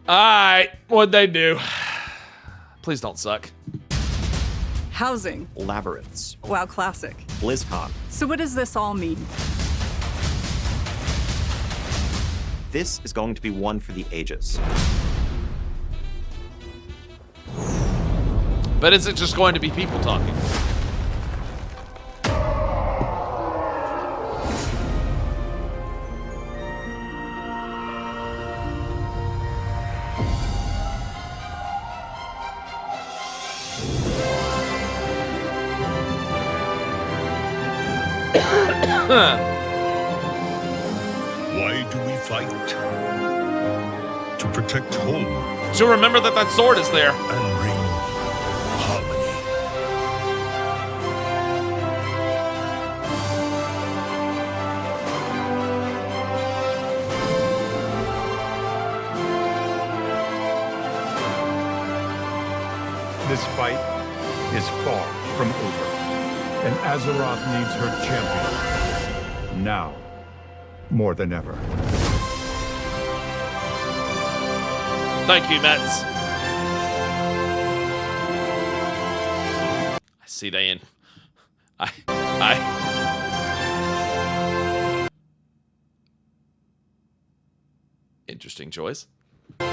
Alright, what'd they do? Please don't suck. Housing. Labyrinths. WoW Classic. BlizzCon. So what does this all mean? This is going to be one for the ages. But is it just going to be people talking? Why do we fight? To protect home To remember that that sword is there. and bring harmony. This fight is far from over, and Azeroth needs her champion. Now, more than ever. Thank you, Mets. I see they in. Interesting choice. You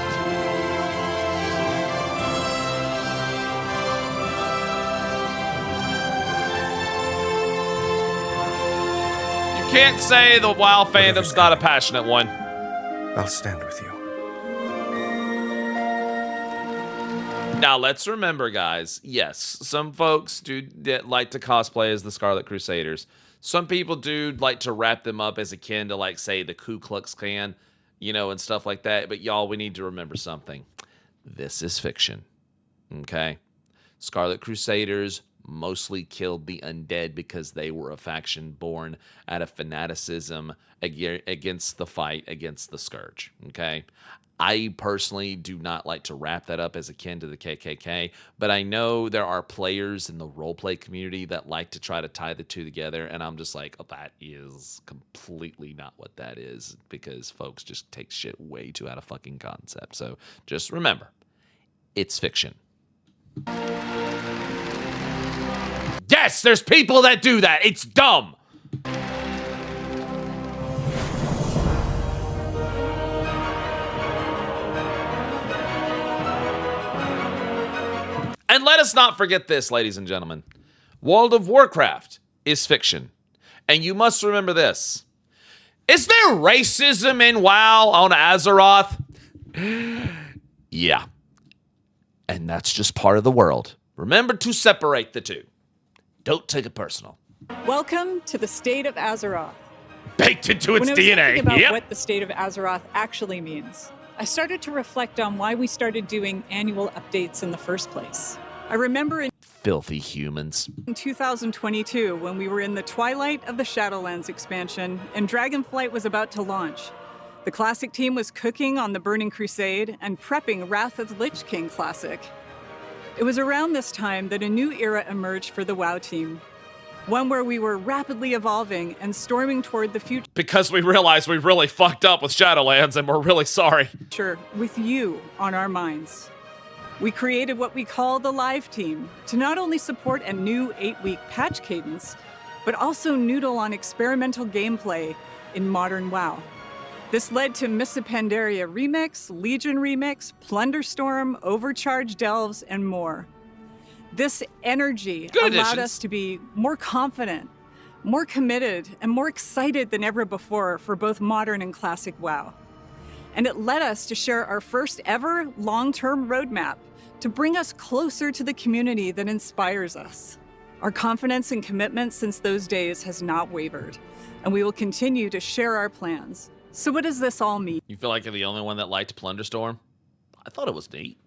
can't say the WoW fandom's not a passionate one. I'll stand with you. Now, let's remember, guys, yes, some folks do like to cosplay as the Scarlet Crusaders. Some people do like to wrap them up as akin to, like, say, the Ku Klux Klan, you know, and stuff like that. But, y'all, we need to remember something. This is fiction, okay? Scarlet Crusaders mostly killed the undead because they were a faction born out of fanaticism against the fight against the Scourge, okay? I personally do not like to wrap that up as akin to the KKK, but I know there are players in the roleplay community that like to try to tie the two together, and I'm just like, oh, that is completely not what that is, because folks just take shit way too out of fucking concept. So just remember, it's fiction. Yes, there's people that do that. It's dumb. And let us not forget this, ladies and gentlemen. World of Warcraft is fiction. And you must remember this. Is there racism in WoW on Azeroth? Yeah. And that's just part of the world. Remember to separate the two. Don't take it personal. Welcome to the state of Azeroth. Baked into its When I was DNA. thinking about Yep. what the state of Azeroth actually means, I started to reflect on why we started doing annual updates in the first place. I remember in Filthy humans. 2022 when we were in the twilight of the Shadowlands expansion and Dragonflight was about to launch. The Classic team was cooking on the Burning Crusade and prepping Wrath of the Lich King Classic. It was around this time that a new era emerged for the WoW team. One where we were rapidly evolving and storming toward the future. Because we realized we really fucked up with Shadowlands and we're really sorry. With you on our minds. We created what we call the Live Team to not only support a new 8-week patch cadence, but also noodle on experimental gameplay in modern WoW. This led to Mists of Pandaria Remix, Legion Remix, Plunderstorm, Overcharged Delves, and more. This energy allowed us to be more confident, more committed, and more excited than ever before for both modern and classic WoW. And it led us to share our first ever long-term roadmap to bring us closer to the community that inspires us. Our confidence and commitment since those days has not wavered, and we will continue to share our plans. So what does this all mean? You feel like you're the only one that liked Plunderstorm? I thought it was neat.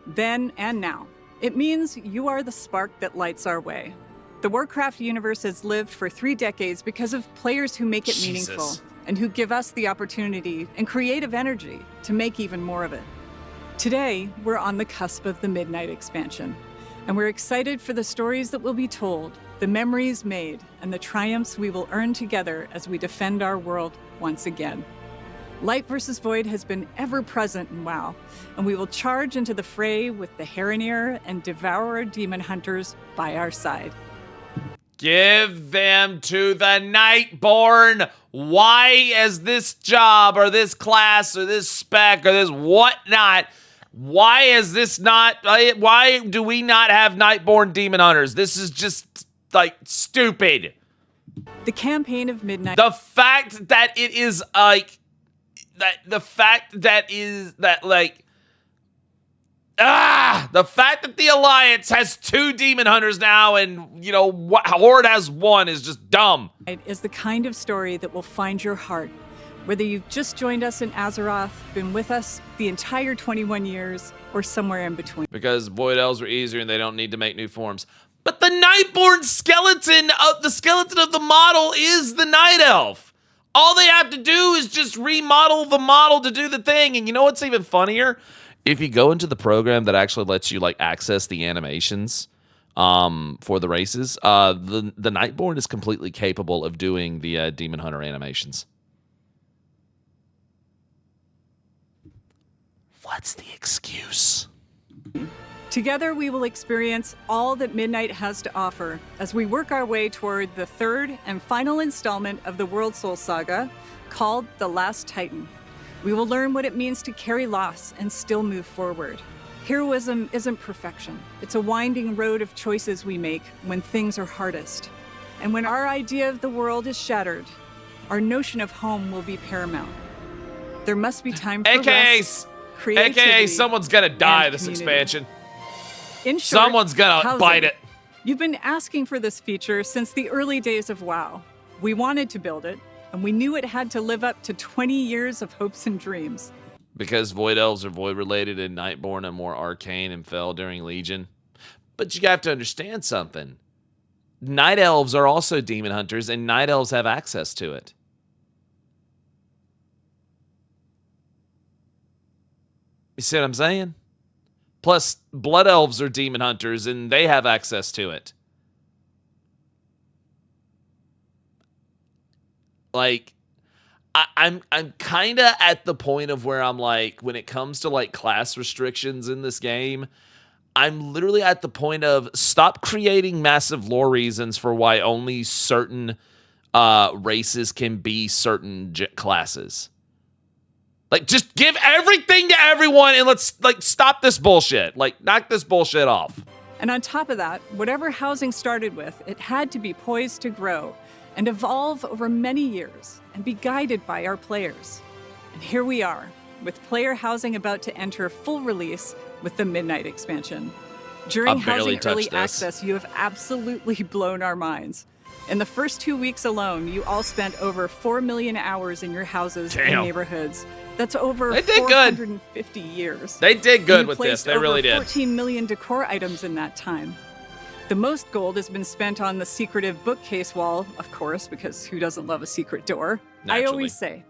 Then and now. It means you are the spark that lights our way. The Warcraft universe has lived for 3 decades because of players who make it meaningful and who give us the opportunity and creative energy to make even more of it. Today, we're on the cusp of the Midnight expansion, and we're excited for the stories that will be told, the memories made, and the triumphs we will earn together as we defend our world once again. Light versus Void has been ever present in WoW, and we will charge into the fray with the Heronir and Devourer demon hunters by our side. Give them to the Nightborn. Why is this job or this class or this spec or this whatnot? Why is this not? Why do we not have Nightborn demon hunters? This is just like stupid. The campaign of Midnight. The fact that it is like that. The fact that is that like. The fact that the Alliance has 2 demon hunters now and, you know, Horde has 1 is just dumb. Is the kind of story that will find your heart. Whether you've just joined us in Azeroth, been with us the entire 21 years, or somewhere in between. Because Void Elves are easier and they don't need to make new forms. But the Nightborn skeleton of the model is the Night Elf. All they have to do is just remodel the model to do the thing. And you know what's even funnier? If you go into the program that actually lets you like access the animations for the races, the Nightborn is completely capable of doing the Demon Hunter animations. What's the excuse? Together, we will experience all that Midnight has to offer as we work our way toward the 3rd and final installment of the World Soul Saga, called The Last Titan. We will learn what it means to carry loss and still move forward. Heroism isn't perfection. It's a winding road of choices we make when things are hardest. And when our idea of the world is shattered, our notion of home will be paramount. There must be time for rest, creativity, AKA someone's gonna die this community. expansion. In short, Someone's gonna housing. bite it. You've been asking for this feature since the early days of WoW. We wanted to build it, and we knew it had to live up to 20 years of hopes and dreams. Because Void Elves are Void related and Nightborn are more arcane and fell during Legion. But you have to understand something. Night Elves are also demon hunters, and Night Elves have access to it. You see what I'm saying? Plus, Blood Elves are demon hunters, and they have access to it. Like, I'm kind of at the point of where I'm like, when it comes to like class restrictions in this game, I'm literally at the point of stop creating massive lore reasons for why only certain races can be certain classes. Like, just give everything to everyone and let's like stop this bullshit. Like, knock this bullshit off. And on top of that, whatever housing started with, it had to be poised to grow and evolve over many years and be guided by our players. And here we are, with player housing about to enter full release with the Midnight expansion. During housing early access, you have absolutely blown our minds. In the first 2 weeks alone, you all spent over 4 million hours in your houses and neighborhoods. That's over 450 years. They did good with this. They really did. 14 million decor items in that time. The most gold has been spent on the secretive bookcase wall, of course, because who doesn't love a secret door? Naturally. I always say,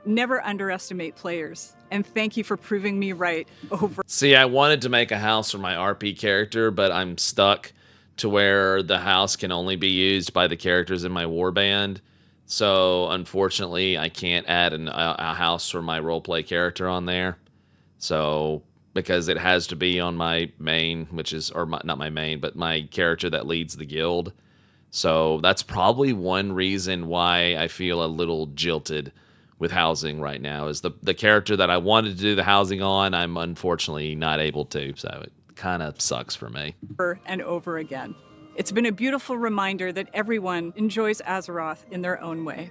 never underestimate players. And thank you for proving me right over. See, I wanted to make a house for my RP character, but I'm stuck to where the house can only be used by the characters in my warband. So, unfortunately, I can't add a house for my roleplay character on there. So, because it has to be on my main, which is, or not my main, but my character that leads the guild. So, that's probably one reason why I feel a little jilted with housing right now, is the character that I wanted to do the housing on, I'm unfortunately not able to. So, it kind of sucks for me. And over again. It's been a beautiful reminder that everyone enjoys Azeroth in their own way.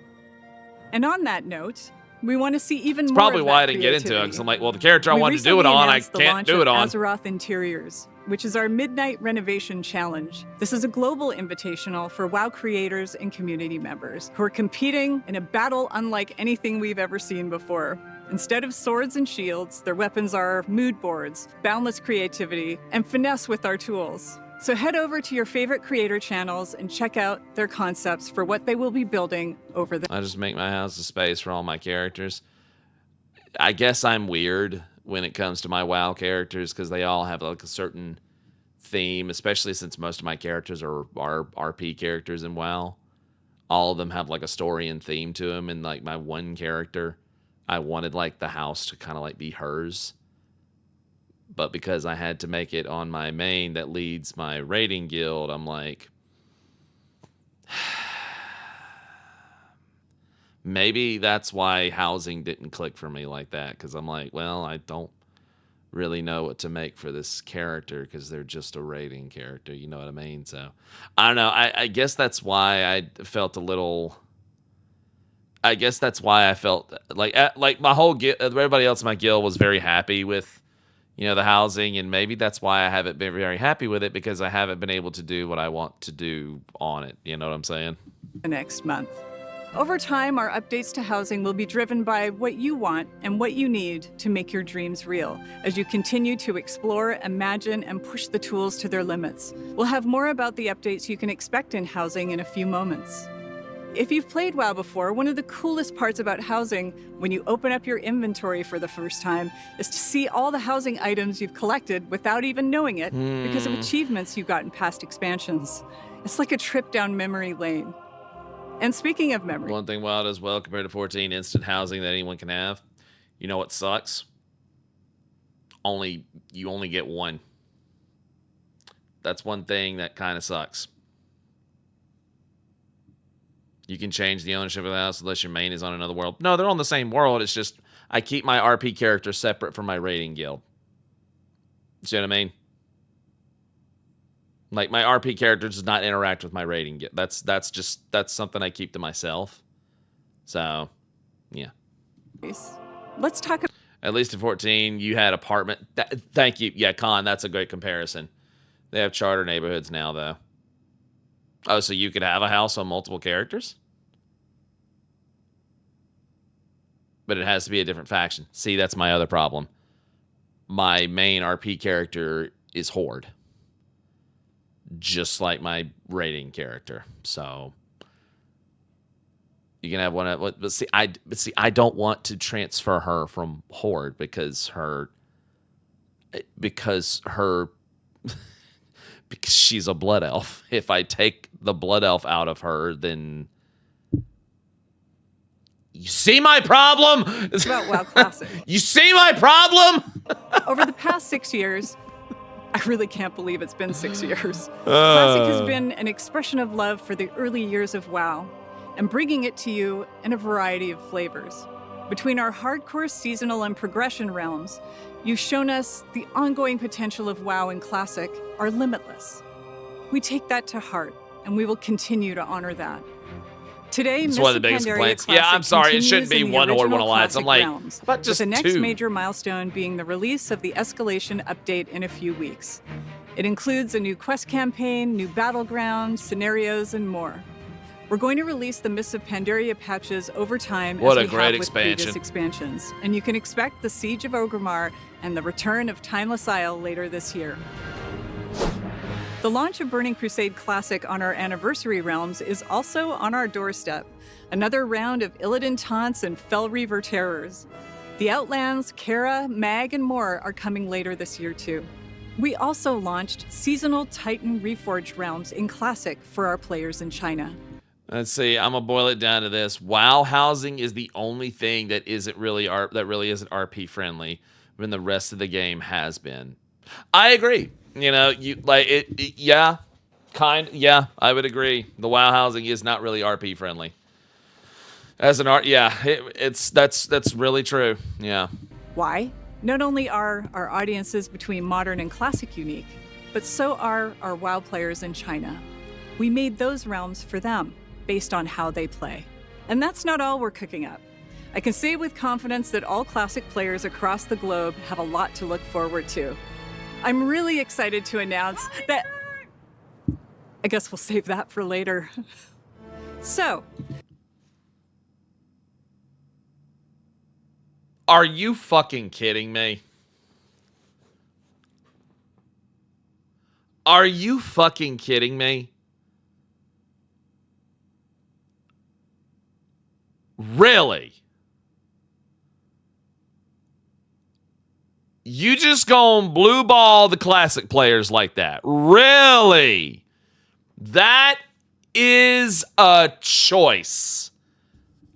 And on that note, we want to see even more. Probably of why I that didn't get into it, creativity. because I'm like, well, the character I We wanted to do it recently on, I announced the can't launch do it of on. Azeroth Interiors, which is our Midnight Renovation Challenge. This is a global invitational for WoW creators and community members who are competing in a battle unlike anything we've ever seen before. Instead of swords and shields, their weapons are mood boards, boundless creativity, and finesse with our tools. So head over to your favorite creator channels and check out their concepts for what they will be building over the... I just make my house a space for all my characters. I guess I'm weird when it comes to my WoW characters because they all have like a certain theme, especially since most of my characters are RP characters in WoW. All of them have like a story and theme to them, and like my one character, I wanted like the house to kind of like be hers. But because I had to make it on my main that leads my raiding guild, I'm like, maybe that's why housing didn't click for me like that. Because I'm like, well, I don't really know what to make for this character because they're just a raiding character. You know what I mean? So I don't know. I guess that's why I felt a little. I guess that's why I felt like my whole guild, everybody else in my guild was very happy with, the housing, and maybe that's why I haven't been very happy with it because I haven't been able to do what I want to do on it. You know what I'm saying? The next month. Over time, our updates to housing will be driven by what you want and what you need to make your dreams real as you continue to explore, imagine, and push the tools to their limits. We'll have more about the updates you can expect in housing in a few moments. If you've played WoW before, one of the coolest parts about housing when you open up your inventory for the first time is to see all the housing items you've collected without even knowing it because of achievements you got in past expansions. It's like a trip down memory lane. And speaking of memory... One thing WoW does well compared to 14, instant housing that anyone can have. You know what sucks? You only get one. That's one thing that kind of sucks. You can change the ownership of the house unless your main is on another world. No, they're on the same world. It's just I keep my RP character separate from my raiding guild. See what I mean? Like, my RP character does not interact with my raiding guild. That's something I keep to myself. So, yeah. Let's talk about... At least in 14, you had apartment. Thank you. Yeah, Con, that's a great comparison. They have charter neighborhoods now, though. Oh, so you could have a house on multiple characters? But it has to be a different faction. See, that's my other problem. My main RP character is Horde. Just like my raiding character. So you can have one. But see, I don't want to transfer her from Horde because she's a blood elf. If I take the blood elf out of her, then you see my problem? It's about WoW Classic. You see my problem? Over the past 6 years, I really can't believe it's been 6 years. Classic has been an expression of love for the early years of WoW and bringing it to you in a variety of flavors. Between our hardcore seasonal and progression realms, you've shown us the ongoing potential of WoW and Classic are limitless. We take that to heart, and we will continue to honor that. Today, it's one of the biggest complaints. Yeah, I'm sorry, it shouldn't be one Horde, one Alliance. I'm like, but just with the next two. major milestone being the release of the Escalation update in a few weeks. It includes a new quest campaign, new battlegrounds, scenarios, and more. We're going to release the Mists of Pandaria patches over time what as a we great have with previous expansion. expansions, and you can expect the Siege of Orgrimmar and the return of Timeless Isle later this year. The launch of Burning Crusade Classic on our anniversary realms is also on our doorstep. Another round of Illidan taunts and Fel Reaver terrors. The Outlands, Kara, Mag, and more are coming later this year too. We also launched seasonal Titan Reforged realms in Classic for our players in China. Let's see. I'm gonna boil it down to this: WoW housing is the only thing that isn't really isn't RP friendly, when the rest of the game has been. I agree. You like it. Yeah, yeah, I would agree. The WoW housing is not really RP friendly. As an art, yeah, that's really true. Yeah. Why? Not only are our audiences between modern and classic unique, but so are our WoW players in China. We made those realms for them, based on how they play. And that's not all we're cooking up. I can say with confidence that all classic players across the globe have a lot to look forward to. I'm really excited to announce that... I guess we'll save that for later. So... Are you fucking kidding me? Are you fucking kidding me? Really? You just gonna blue ball the classic players like that? Really? That is a choice.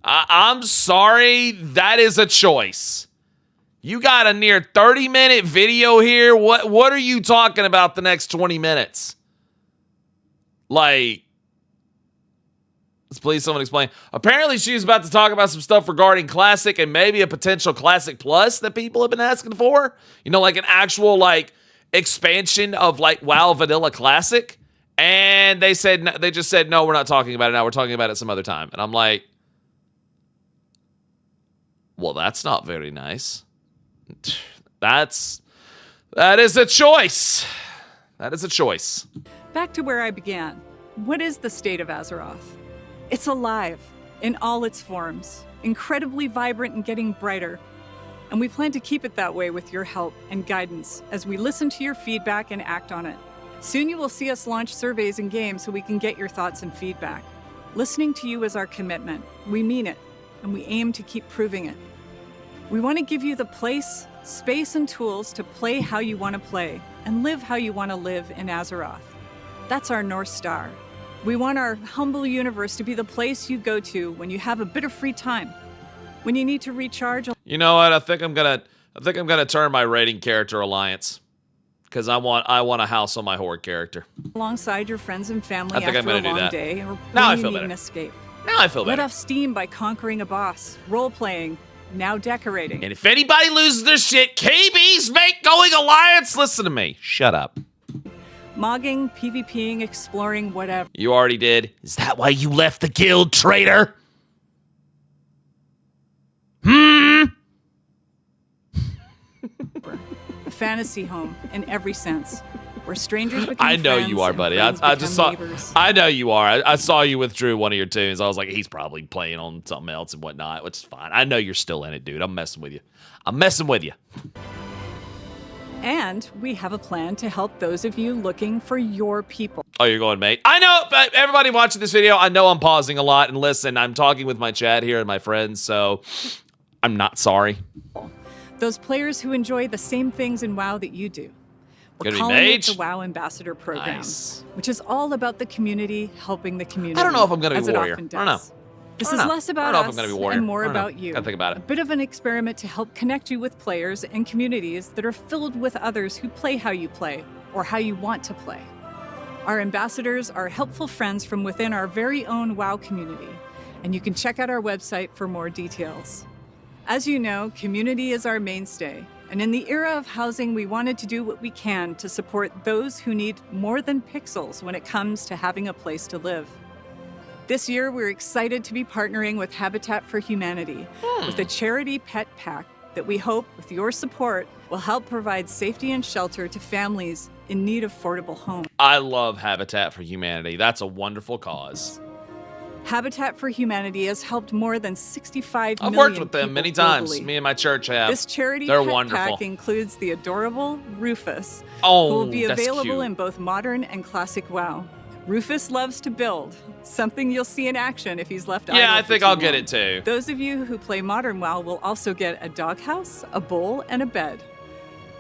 I'm sorry, that is a choice. You got a near 30-minute video here. What are you talking about the next 20 minutes? Like, please someone explain. Apparently she's about to talk about some stuff regarding Classic and maybe a potential Classic Plus that people have been asking for. You know, like an actual like expansion of like WoW Vanilla Classic. And they just said, no, we're not talking about it now. We're talking about it some other time. And I'm like, well, that's not very nice. That is a choice. That is a choice. Back to where I began. What is the state of Azeroth? It's alive in all its forms, incredibly vibrant and getting brighter. And we plan to keep it that way with your help and guidance as we listen to your feedback and act on it. Soon you will see us launch surveys and games so we can get your thoughts and feedback. Listening to you is our commitment. We mean it, and we aim to keep proving it. We want to give you the place, space, and tools to play how you want to play and live how you want to live in Azeroth. That's our North Star. We want our humble universe to be the place you go to when you have a bit of free time, when you need to recharge. You know what? I think I'm gonna turn my raiding character Alliance because I want a house on my horde character. Alongside your friends and family I think after I'm gonna a do long that. day, or Now when I feel you need better. an escape. Now I feel Let better. off steam by conquering a boss, role-playing, now decorating. And if anybody loses their shit, KBs make going Alliance. Listen to me. Shut up. Mogging, PvPing, exploring, whatever. You already did. Is that why you left the guild, traitor? A fantasy home in every sense, where strangers become I know friends you are, and buddy. friends I just saw. become neighbors. I know you are. I saw you withdrew one of your tunes. I was like, he's probably playing on something else and whatnot, which is fine. I know you're still in it, dude. I'm messing with you. I'm messing with you. And we have a plan to help those of you looking for your people. Oh, you're going, mate. I know. But everybody watching this video, I know I'm pausing a lot. And listen, I'm talking with my chat here and my friends, so I'm not sorry. Those players who enjoy the same things in WoW that you do. We're Gonna be calling it mage? the WoW Ambassador Program, Nice. which is all about the community helping the community. I don't know if I'm gonna be as it warrior. often I don't know. does. This I don't is know. less I about don't know if us I'm gonna be warrior. and more I don't know. about you. Gotta think about it. A bit of an experiment to help connect you with players and communities that are filled with others who play how you play or how you want to play. Our ambassadors are helpful friends from within our very own WoW community, and you can check out our website for more details. As you know, community is our mainstay, and in the era of housing, we wanted to do what we can to support those who need more than pixels when it comes to having a place to live. This year, we're excited to be partnering with Habitat for Humanity with a charity pet pack that we hope, with your support, will help provide safety and shelter to families in need of affordable homes. I love Habitat for Humanity. That's a wonderful cause. Habitat for Humanity has helped more than 65 I've million worked with them people many times. globally. Me and my church have. This charity They're pet wonderful. pack includes the adorable Rufus, Oh, who will be that's available cute. in both modern and classic WoW. Rufus loves to build, something you'll see in action if he's left idle Yeah, I for think too I'll get long. it too. Those of you who play modern WoW will also get a doghouse, a bowl, and a bed.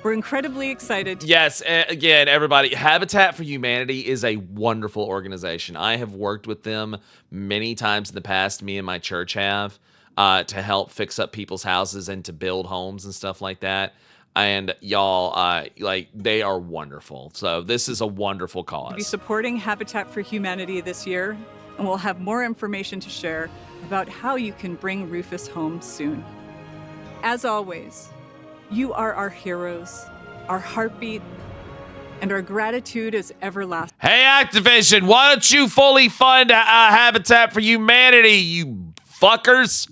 We're incredibly excited to Yes, again, everybody, Habitat for Humanity is a wonderful organization. I have worked with them many times in the past, me and my church have, to help fix up people's houses and to build homes and stuff like that. And y'all, like, they are wonderful. So this is a wonderful be cause. supporting Habitat for Humanity this year, and we'll have more information to share about how you can bring Rufus home soon. As always, you are our heroes, our heartbeat, and our gratitude is everlasting. Hey, Activision, why don't you fully fund Habitat for Humanity, you fuckers?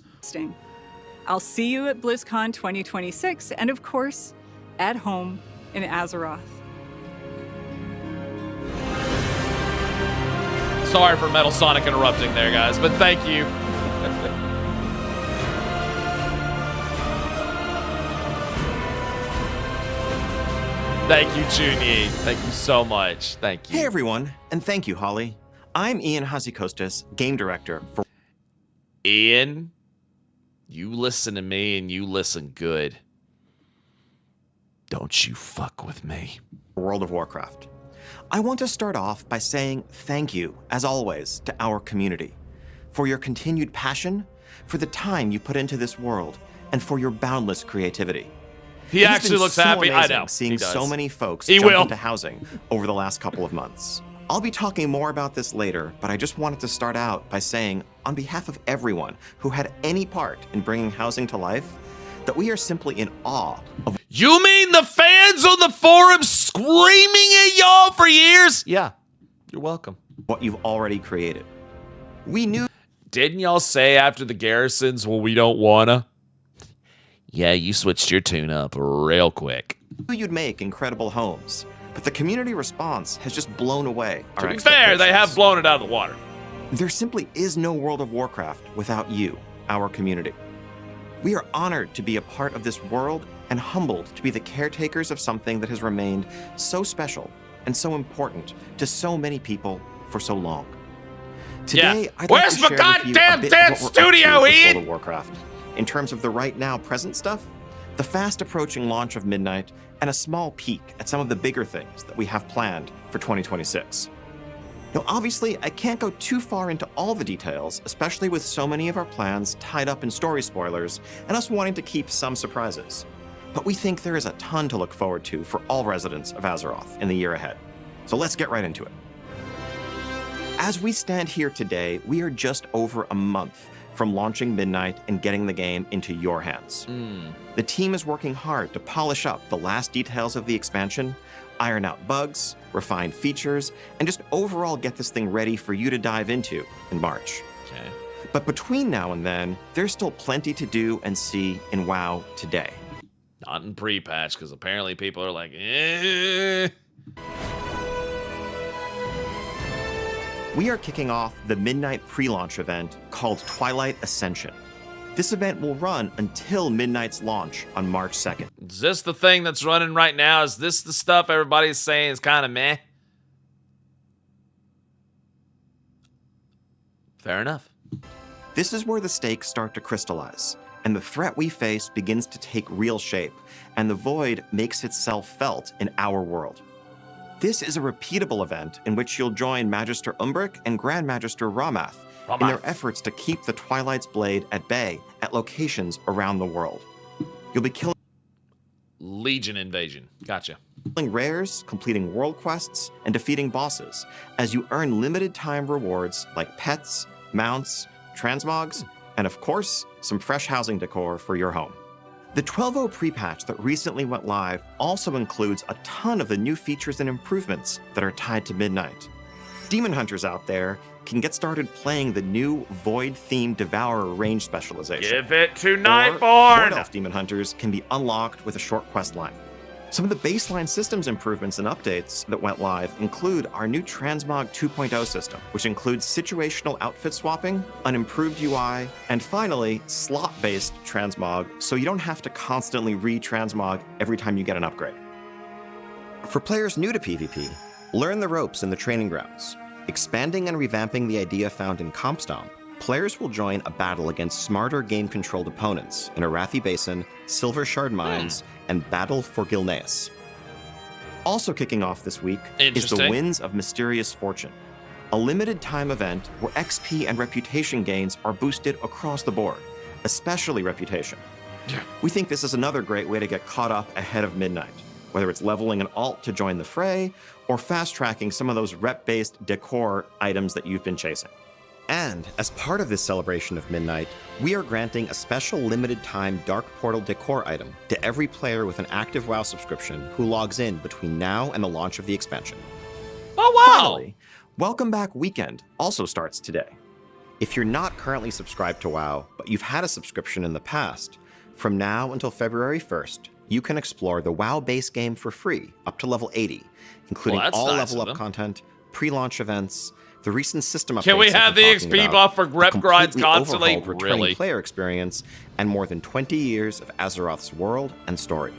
I'll see you at BlizzCon 2026, and of course, at home in Azeroth. Sorry for Metal Sonic interrupting there, guys, but thank you. Thank you, Junyi. Thank you so much. Thank you. Hey everyone, and thank you, Holly. I'm Ian Hazikostas, game director for Ian, you listen to me and you listen good. Don't you fuck with me. World of Warcraft. I want to start off by saying thank you, as always, to our community for your continued passion for the time you put into this world, and for your boundless creativity. He It has actually been looks so happy. I amazing know. seeing He does. so many folks He jump will. into housing over the last couple of months. I'll be talking more about this later, but I just wanted to start out by saying, on behalf of everyone who had any part in bringing housing to life, that we are simply in awe of You mean the fans on the forum screaming at y'all for years? Yeah, you're welcome. what you've already created. We knew Didn't y'all say after the garrisons, well, we don't wanna? Yeah, you switched your tune up real quick. you'd make incredible homes, but the community response has just blown away our To be fair, they have expectations. blown it out of the water. There simply is no World of Warcraft without you, our community. We are honored to be a part of this world and humbled to be the caretakers of something that has remained so special and so important to so many people for so long. Today, I'd Where's like my to share with you goddamn a bit dead of what we're up studio, to with Ian? World of Warcraft. In terms of the right now present stuff, the fast approaching launch of Midnight, and a small peek at some of the bigger things that we have planned for 2026. Now, obviously, I can't go too far into all the details, especially with so many of our plans tied up in story spoilers and us wanting to keep some surprises. But we think there is a ton to look forward to for all residents of Azeroth in the year ahead. So let's get right into it. As we stand here today, we are just over a month from launching Midnight and getting the game into your hands. The team is working hard to polish up the last details of the expansion, iron out bugs, refine features, and just overall get this thing ready for you to dive into in March. Okay. But between now and then, there's still plenty to do and see in WoW today. Not in pre-patch, because apparently people are like, eh. We are kicking off the Midnight pre-launch event called Twilight Ascension. This event will run until Midnight's launch on March 2nd. Is this the thing that's running right now? Is this the stuff everybody's saying is kind of meh? Fair enough. This is where the stakes start to crystallize, and the threat we face begins to take real shape, and the void makes itself felt in our world. This is a repeatable event in which you'll join Magister Umbric and Grand Magister Ramath in their efforts to keep the Twilight's blade at bay at locations around the world. You'll be killing Legion invasion. Gotcha. rares, completing world quests, and defeating bosses as you earn limited time rewards like pets, mounts, transmogs, and of course, some fresh housing decor for your home. The 12.0 pre-patch that recently went live also includes a ton of the new features and improvements that are tied to Midnight. Demon hunters out there can get started playing the new Void-themed Devourer range specialization. Give it to Or Nightborn! Void Elf demon hunters can be unlocked with a short quest line. Some of the baseline systems improvements and updates that went live include our new Transmog 2.0 system, which includes situational outfit swapping, an improved UI, and finally, slot-based transmog, so you don't have to constantly re-transmog every time you get an upgrade. For players new to PvP, learn the ropes in the training grounds. Expanding and revamping the idea found in CompStomp, players will join a battle against smarter game-controlled opponents in Arathi Basin, Silver Shard Mines, and Battle for Gilneas. Also kicking off this week is the Interesting. Winds of Mysterious Fortune, a limited-time event where XP and reputation gains are boosted across the board, especially reputation. We think this is another great way to get caught up ahead of Midnight, whether it's leveling an alt to join the fray, or fast-tracking some of those rep-based decor items that you've been chasing. And as part of this celebration of Midnight, we are granting a special limited-time Dark Portal decor item to every player with an active WoW subscription who logs in between now and the launch of the expansion. Oh, wow! Finally, Welcome Back Weekend also starts today. If you're not currently subscribed to WoW, but you've had a subscription in the past, from now until February 1st, you can explore the WoW base game for free up to level 80, including Well, that's all nice level of up them. content, pre-launch events, the recent system updates. Can we I've have the been talking XP about, buff for a rep grinds completely constantly? overhauled returning Really? player experience, and more than 20 years of Azeroth's world and story.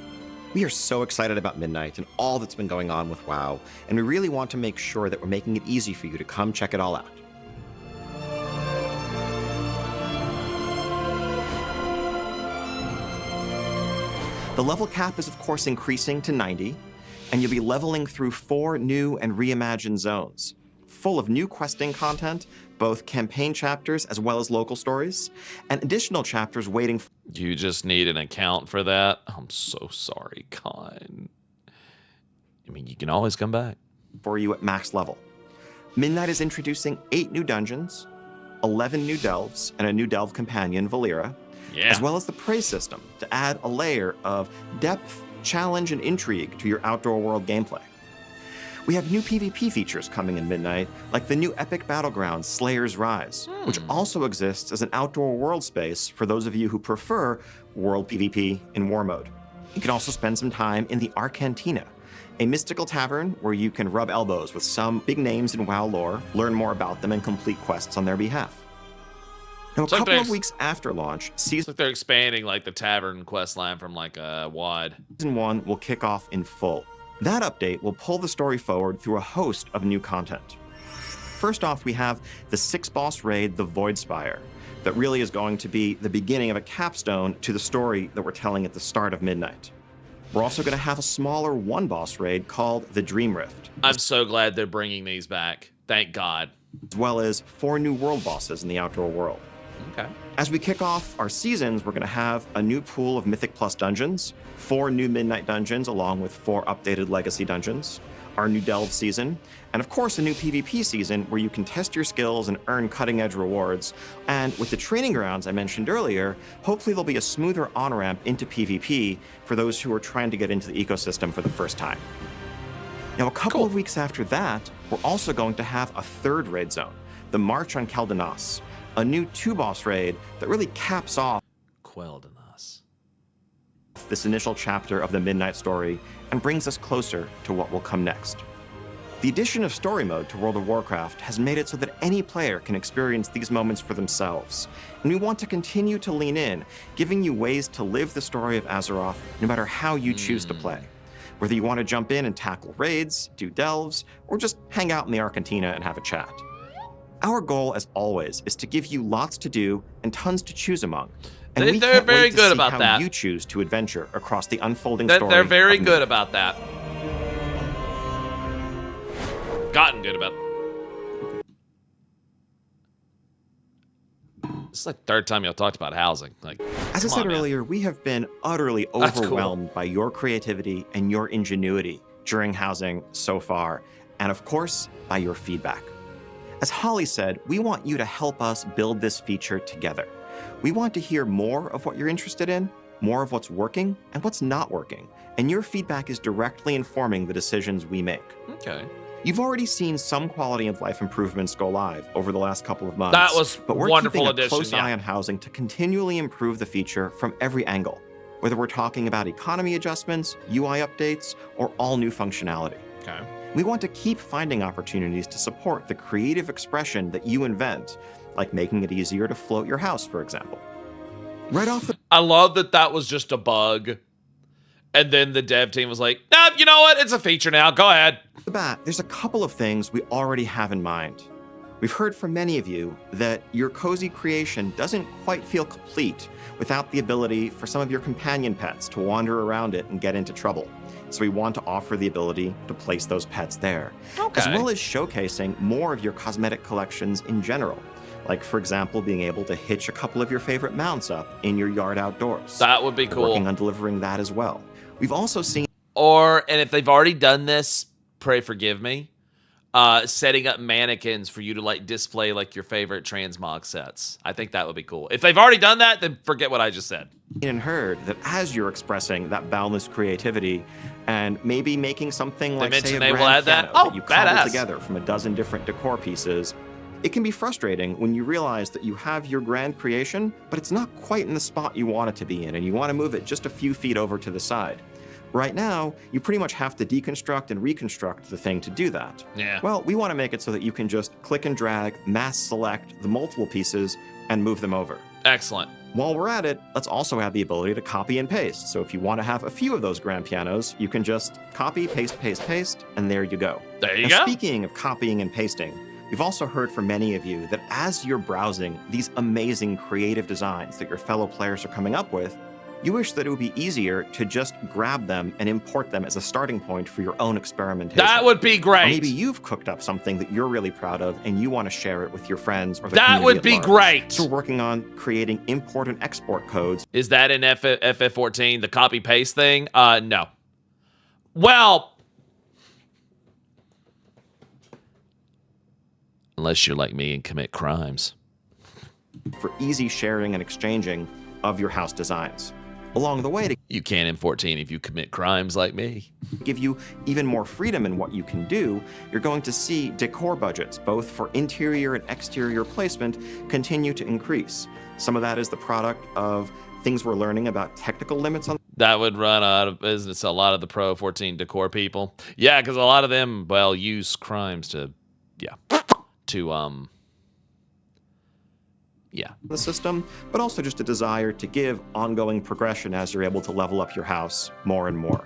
We are so excited about Midnight and all that's been going on with WoW, and we really want to make sure that we're making it easy for you to come check it all out. The level cap is of course increasing to 90, and you'll be leveling through 4 new and reimagined zones. full of new questing content, both campaign chapters as well as local stories, and additional chapters waiting You just need an account for that? I'm so sorry, Con. I mean, you can always come back. for you at max level. Midnight is introducing 8 new dungeons, 11 new delves, and a new delve companion, Valera, Yeah. as well as the prey system to add a layer of depth, challenge, and intrigue to your outdoor world gameplay. We have new PvP features coming in Midnight, like the new epic battleground Slayer's Rise, which also exists as an outdoor world space for those of you who prefer world PvP in war mode. You can also spend some time in the Arcantina, a mystical tavern where you can rub elbows with some big names in WoW lore, learn more about them, and complete quests on their behalf. Now, a like couple of there's- weeks after launch, It's Season like they're expanding like the tavern quest line from like WoD. 1 will kick off in full. That update will pull the story forward through a host of new content. First off, we have the 6-boss raid, the Void Spire, that really is going to be the beginning of a capstone to the story that we're telling at the start of Midnight. We're also going to have a smaller 1-boss raid called the Dream Rift, I'm so glad they're bringing these back. Thank God. as well as 4 new world bosses in the outdoor world. Okay. As we kick off our seasons, we're going to have a new pool of Mythic Plus dungeons, 4 new Midnight dungeons, along with 4 updated Legacy dungeons, our new Delve season, and of course a new PvP season where you can test your skills and earn cutting-edge rewards. And with the training grounds I mentioned earlier, hopefully there'll be a smoother on-ramp into PvP for those who are trying to get into the ecosystem for the first time. Now, a couple of weeks after that, we're also going to have a 3rd raid zone, the March on Keldanas, a new 2-boss raid that really caps off Quel'Danas. this initial chapter of the Midnight story and brings us closer to what will come next. The addition of story mode to World of Warcraft has made it so that any player can experience these moments for themselves, and we want to continue to lean in, giving you ways to live the story of Azeroth no matter how you choose to play. Whether you want to jump in and tackle raids, do delves, or just hang out in the Arcantina and have a chat. Our goal, as always, is to give you lots to do and tons to choose among. And we They're can't very wait to good see about how that. you choose to adventure across the unfolding story. They're very of good Midnight. about that. Gotten good about. This is like the 3rd time y'all talked about housing. Like, As I come said on, man. earlier, we have been utterly That's cool. overwhelmed by your creativity and your ingenuity during housing so far, and of course, by your feedback. As Holly said, we want you to help us build this feature together. We want to hear more of what you're interested in, more of what's working and what's not working, and your feedback is directly informing the decisions we make. Okay. You've already seen some quality of life improvements go live over the last couple of months. That was but we're wonderful keeping addition, a close yeah. eye on housing to continually improve the feature from every angle, whether we're talking about economy adjustments, UI updates, or all new functionality. Okay. We want to keep finding opportunities to support the creative expression that you invent, like making it easier to float your house, for example. Right off the I love that that was just a bug. And then the dev team was like, nah, you know what? It's a feature now. Go ahead. bat, there's a couple of things we already have in mind. We've heard from many of you that your cozy creation doesn't quite feel complete without the ability for some of your companion pets to wander around it and get into trouble. So we want to offer the ability to place those pets there, as well as showcasing more of your cosmetic collections in general. Like, for example, being able to hitch a couple of your favorite mounts up in your yard outdoors. That would be We're cool. working on delivering that as well. We've also seen And if they've already done this, pray forgive me, setting up mannequins for you to like display like your favorite transmog sets. I think that would be cool. If they've already done that, then forget what I just said. and heard that as you're expressing that boundless creativity and maybe making something like, say, a mentioned they will grand add that? piano Oh, you cobble badass. together from a dozen different decor pieces, it can be frustrating when you realize that you have your grand creation, but it's not quite in the spot you want it to be in, and you want to move it just a few feet over to the side. Right now, you pretty much have to deconstruct and reconstruct the thing to do that. Yeah. Well, we want to make it so that you can just click and drag, mass select the multiple pieces, and move them over. Excellent. While we're at it, let's also have the ability to copy and paste. So if you want to have a few of those grand pianos, you can just copy, paste, paste, paste, and there you go. There you Now, go. speaking of copying and pasting, we've also heard from many of you that as you're browsing these amazing creative designs that your fellow players are coming up with, You wish that it would be easier to just grab them and import them as a starting point for your own experimentation. That would be Or great. maybe you've cooked up something that you're really proud of and you want to share it with your friends or the That community would at be large. great. So we're working on creating import and export codes. Is that in FF14, the copy paste thing? No. Well, unless you're like me and commit crimes. For easy sharing and exchanging of your house designs. Along the way, to You can in 14 if you commit crimes like me. give you even more freedom in what you can do, you're going to see decor budgets, both for interior and exterior placement, continue to increase. Some of that is the product of things we're learning about technical limits on That would run out of business a lot of the Pro 14 decor people. Yeah, because a lot of them, well, use crimes to, the system, but also just a desire to give ongoing progression as you're able to level up your house more and more.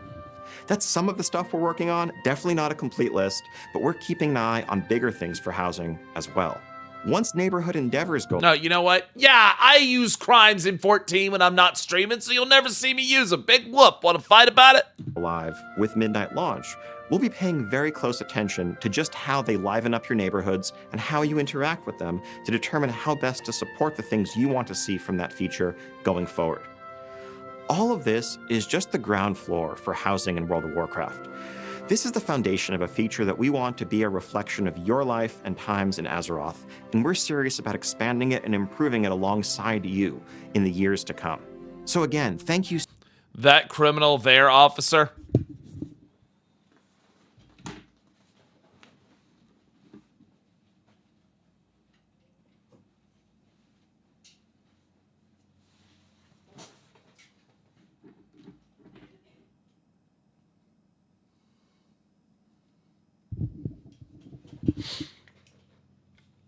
That's some of the stuff we're working on, definitely not a complete list, but we're keeping an eye on bigger things for housing as well. Once neighborhood endeavors go No, you know what? Yeah, I use crimes in 14 when I'm not streaming, so you'll never see me use them. Big whoop. Want to fight about it? live with Midnight launch, we'll be paying very close attention to just how they liven up your neighborhoods and how you interact with them to determine how best to support the things you want to see from that feature going forward. All of this is just the ground floor for housing in World of Warcraft. This is the foundation of a feature that we want to be a reflection of your life and times in Azeroth, and we're serious about expanding it and improving it alongside you in the years to come. So again, thank you. That criminal there, officer.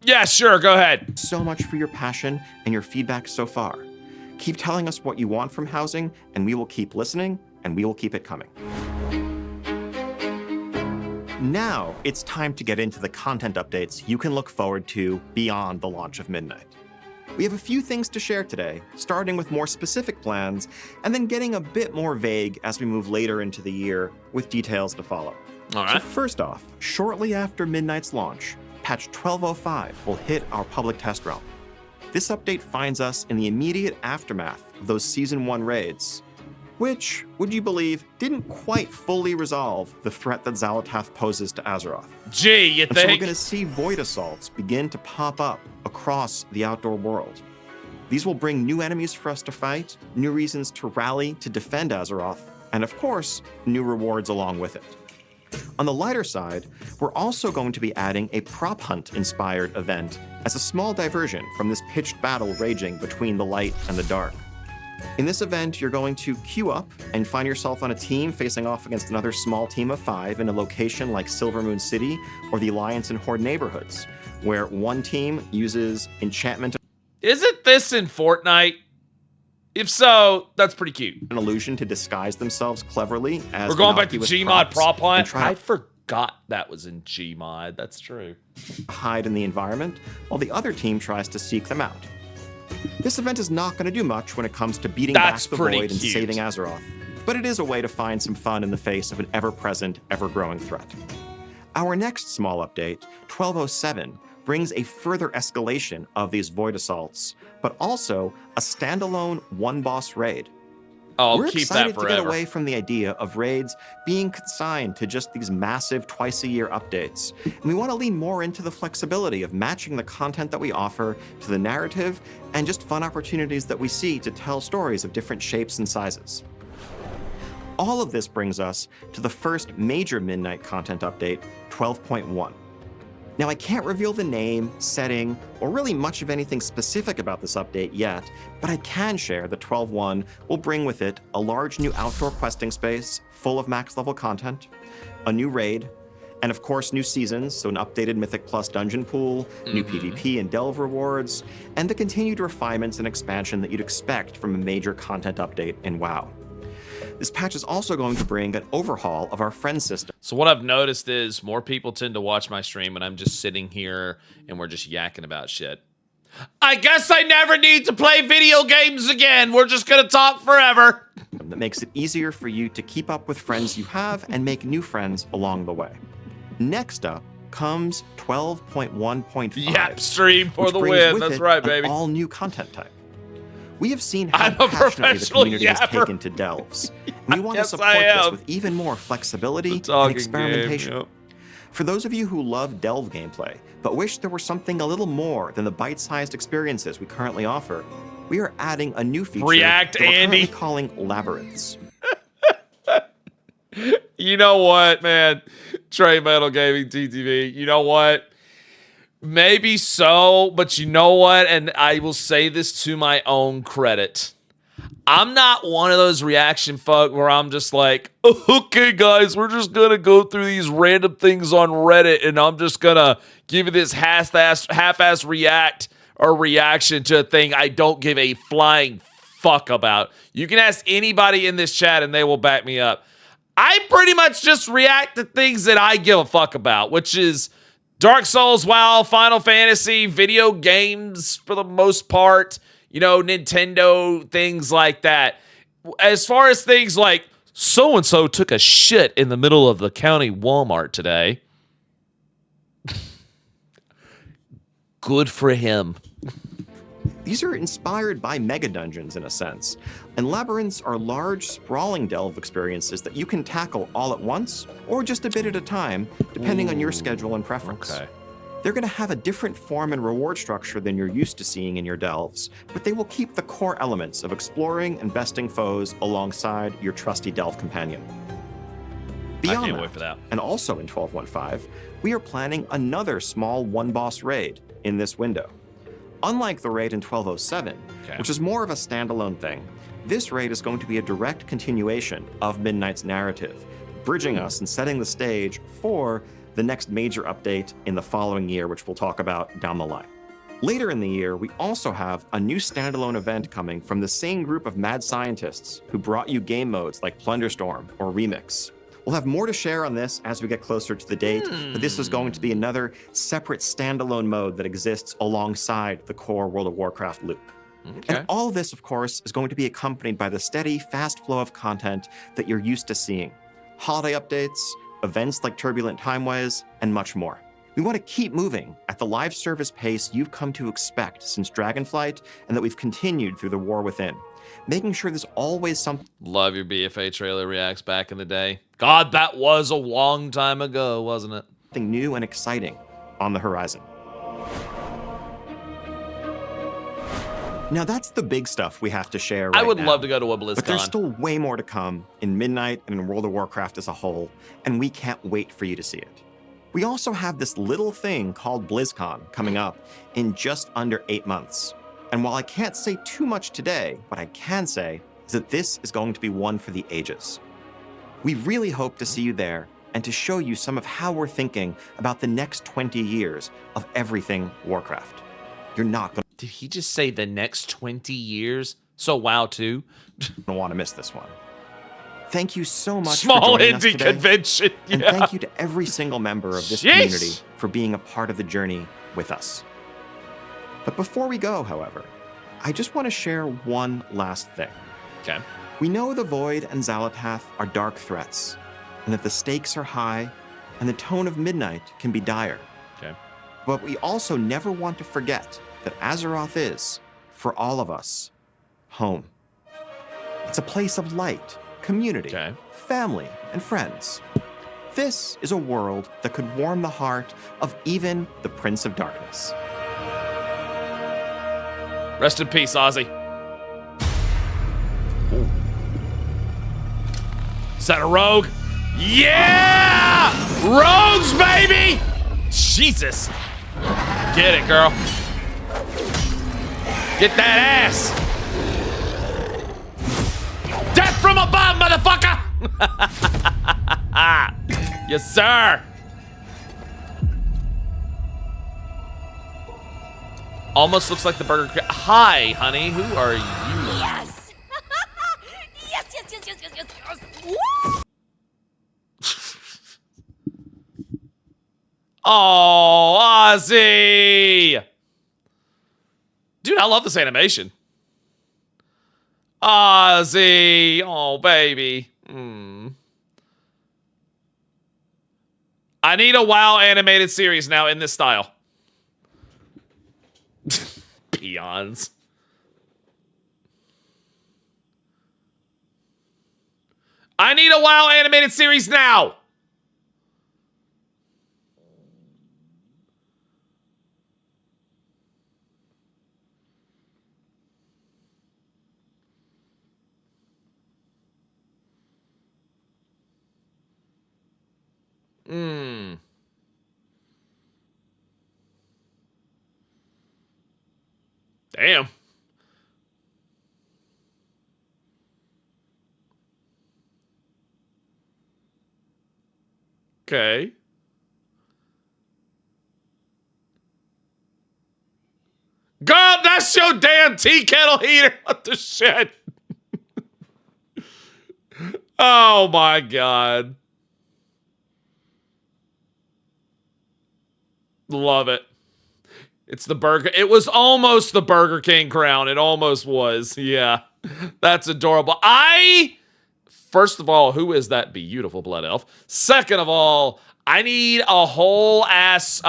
Yeah, sure, go ahead. So much for your passion and your feedback so far. Keep telling us what you want from housing, and we will keep listening, and we will keep it coming. Now, it's time to get into the content updates you can look forward to beyond the launch of Midnight. We have a few things to share today, starting with more specific plans, and then getting a bit more vague as we move later into the year with details to follow. All So right. first off, shortly after Midnight's launch, patch 1205 will hit our public test realm. This update finds us in the immediate aftermath of those Season 1 raids, which, would you believe, didn't quite fully resolve the threat that Xal'atath poses to Azeroth. Gee, you And so we're think? going to see void assaults begin to pop up across the outdoor world. These will bring new enemies for us to fight, new reasons to rally to defend Azeroth, and of course, new rewards along with it. On the lighter side, we're also going to be adding a prop hunt-inspired event as a small diversion from this pitched battle raging between the light and the dark. In this event, you're going to queue up and find yourself on a team facing off against another small team of 5 in a location like Silvermoon City or the Alliance and Horde neighborhoods, where one team uses enchantment Isn't this in Fortnite? If so, that's pretty cute. an illusion to disguise themselves cleverly as We're going back to innocuous Gmod props prop and hunt. try I to forgot that was in Gmod. That's true. hide in the environment, while the other team tries to seek them out. This event is not going to do much when it comes to beating That's back the pretty void and cute. saving Azeroth, but it is a way to find some fun in the face of an ever-present, ever-growing threat. Our next small update, 1207, brings a further escalation of these void assaults, but also a standalone one-boss raid. I'll We're keep excited that to get forever. away from the idea of raids being consigned to just these massive twice-a-year updates, and we want to lean more into the flexibility of matching the content that we offer to the narrative and just fun opportunities that we see to tell stories of different shapes and sizes. All of this brings us to the first major Midnight content update, 12.1. Now, I can't reveal the name, setting, or really much of anything specific about this update yet, but I can share that 12.1 will bring with it a large new outdoor questing space full of max-level content, a new raid, and of course new seasons, so an updated Mythic Plus dungeon pool, new PvP and Delve rewards, and the continued refinements and expansion that you'd expect from a major content update in WoW. This patch is also going to bring an overhaul of our friend system. So what I've noticed is more people tend to watch my stream when I'm just sitting here and we're just yakking about shit. I guess I never need to play video games again. We're just gonna talk forever. That makes it easier for you to keep up with friends you have and make new friends along the way. Next up comes 12.1.5. Yep, stream for which the brings win. with That's it right, an baby. all-new content type. We have seen how I'm a passionately the professional community has yapper. taken to delves. And we want to Yes, support I this am. with even more flexibility and Talking experimentation. game, yep. For those of you who love delve gameplay, but wish there were something a little more than the bite-sized experiences we currently offer, we are adding a new feature React, that we're currently Andy. calling labyrinths. You know what, man? Trey Metal Gaming TTV. You know what? Maybe so, but you know what? And I will say this to my own credit. I'm not one of those reaction folk where I'm just like, okay, guys, we're just going to go through these random things on Reddit and I'm just going to give you this half-ass reaction to a thing I don't give a flying fuck about. You can ask anybody in this chat and they will back me up. I pretty much just react to things that I give a fuck about, which is Dark Souls, WoW, Final Fantasy, video games for the most part, you know, Nintendo, things like that. As far as things like so-and-so took a shit in the middle of the county Walmart today. Good for him. These are inspired by mega dungeons in a sense, and labyrinths are large, sprawling delve experiences that you can tackle all at once or just a bit at a time, depending on your schedule and preference. Okay. They're going to have a different form and reward structure than you're used to seeing in your delves, but they will keep the core elements of exploring and besting foes alongside your trusty delve companion. Beyond I can't wait for that. and also in 12.1.5, we are planning another small one-boss raid in this window. Unlike the raid in 12.07, which is more of a standalone thing, this raid is going to be a direct continuation of Midnight's narrative, bridging us and setting the stage for the next major update in the following year, which we'll talk about down the line. Later in the year, we also have a new standalone event coming from the same group of mad scientists who brought you game modes like Plunderstorm or Remix. We'll have more to share on this as we get closer to the date, but this is going to be another separate standalone mode that exists alongside the core World of Warcraft loop. Okay. And all of this, of course, is going to be accompanied by the steady, fast flow of content that you're used to seeing. Holiday updates, events like Turbulent Timeways, and much more. We want to keep moving at the live service pace you've come to expect since Dragonflight and that we've continued through the War Within, making sure there's always something Love your BFA trailer reacts back in the day. God, that was a long time ago, wasn't it? new and exciting on the horizon. Now that's the big stuff we have to share right I would now. love to go to a BlizzCon. But there's still way more to come in Midnight and in World of Warcraft as a whole, and we can't wait for you to see it. We also have this little thing called BlizzCon coming up in just under 8 months. And while I can't say too much today, what I can say is that this is going to be one for the ages. We really hope to see you there and to show you some of how we're thinking about the next 20 years of everything Warcraft. You're not going Did he just say the next 20 years? So WoW too? to want to miss this one. Thank you so much Small for joining us indie today. convention. And Yeah. thank you to every single member of this Jeez. community for being a part of the journey with us. But before we go, however, I just want to share one last thing. Okay. We know the Void and Xalatath are dark threats, and that the stakes are high, and the tone of Midnight can be dire. Okay. But we also never want to forget that Azeroth is, for all of us, home. It's a place of light, community, Okay. family, and friends. This is a world that could warm the heart of even the Prince of Darkness. Rest in peace, Ozzy. Ooh. Is that a rogue? Yeah! Rogues, baby! Jesus. Get it, girl. Get that ass. Death from above, motherfucker! Yes, sir. Almost looks like the Burger King. Hi, honey. Who are you? Yes! yes, yes, yes, yes, yes, yes, yes. Woo! Oh, Ozzy! Dude, I love this animation. Ozzy. Oh, baby. I need a WoW animated series now in this style. Peons. I need a WoW animated series now. Damn. Okay. Girl, that's your damn tea kettle heater. What the shit? Oh my God. Love it. It's the burger. It was almost the Burger King crown. It almost was. Yeah. That's adorable. First of all, who is that beautiful blood elf? Second of all, I need a whole ass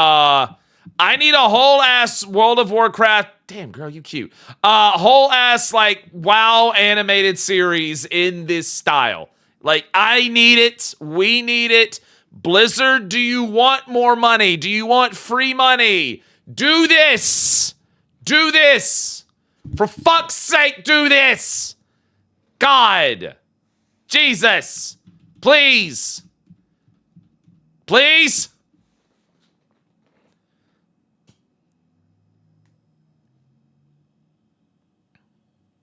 World of Warcraft. Damn, girl, you cute. Whole ass like WoW animated series in this style. Like, I need it. We need it. Blizzard, do you want more money? Do you want free money? Do this. Do this. For fuck's sake, do this. God. Jesus. Please. Please.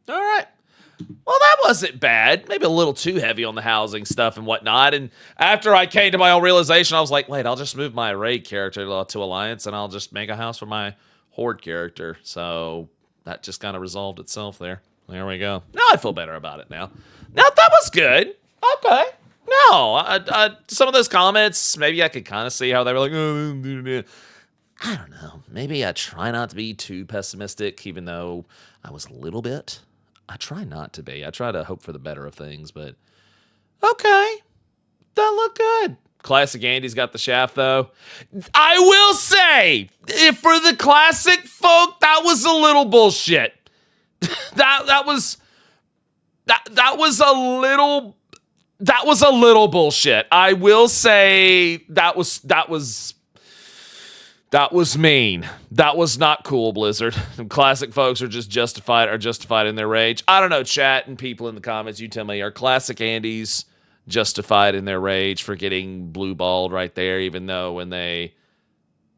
All right. Well, that wasn't bad. Maybe a little too heavy on the housing stuff and whatnot. And after I came to my own realization, I was like, wait, I'll just move my raid character to Alliance and I'll just make a house for my Horde character. So that just kind of resolved itself there. There we go. Now I feel better about it now. Now that was good. Okay. No, some of those comments, maybe I could kind of see how they were like, oh, I don't know. Maybe I try not to be too pessimistic, even though I was a little bit. I try not to be. I try to hope for the better of things, but okay. That looked good. Classic Andy's got the shaft, though. I will say, if for the classic folk, that was a little bullshit. that was a little bullshit. I will say that was mean. That was not cool, Blizzard. Classic folks are justified in their rage. I don't know, chat and people in the comments, you tell me, are Classic Andy's justified in their rage for getting blue-balled right there, even though when they...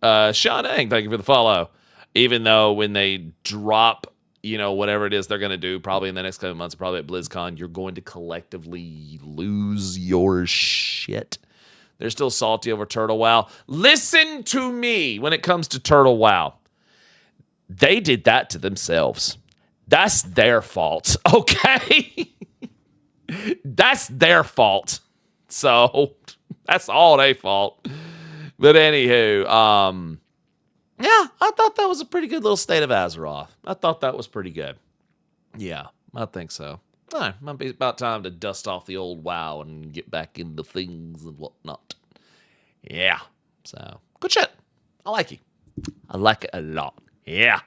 Sean Eng, thank you for the follow. Even though when they drop, whatever it is they're going to do, probably in the next couple of months, probably at BlizzCon, you're going to collectively lose your shit. They're still salty over Turtle WoW. Listen to me when it comes to Turtle WoW. They did that to themselves. That's their fault, okay? That's their fault. So, that's all their fault. But anywho, yeah, I thought that was a pretty good little state of Azeroth. I thought that was pretty good. Yeah, I think so. All right, might be about time to dust off the old WoW and get back into things and whatnot. Yeah, so good shit. I like you. I like it a lot. Yeah.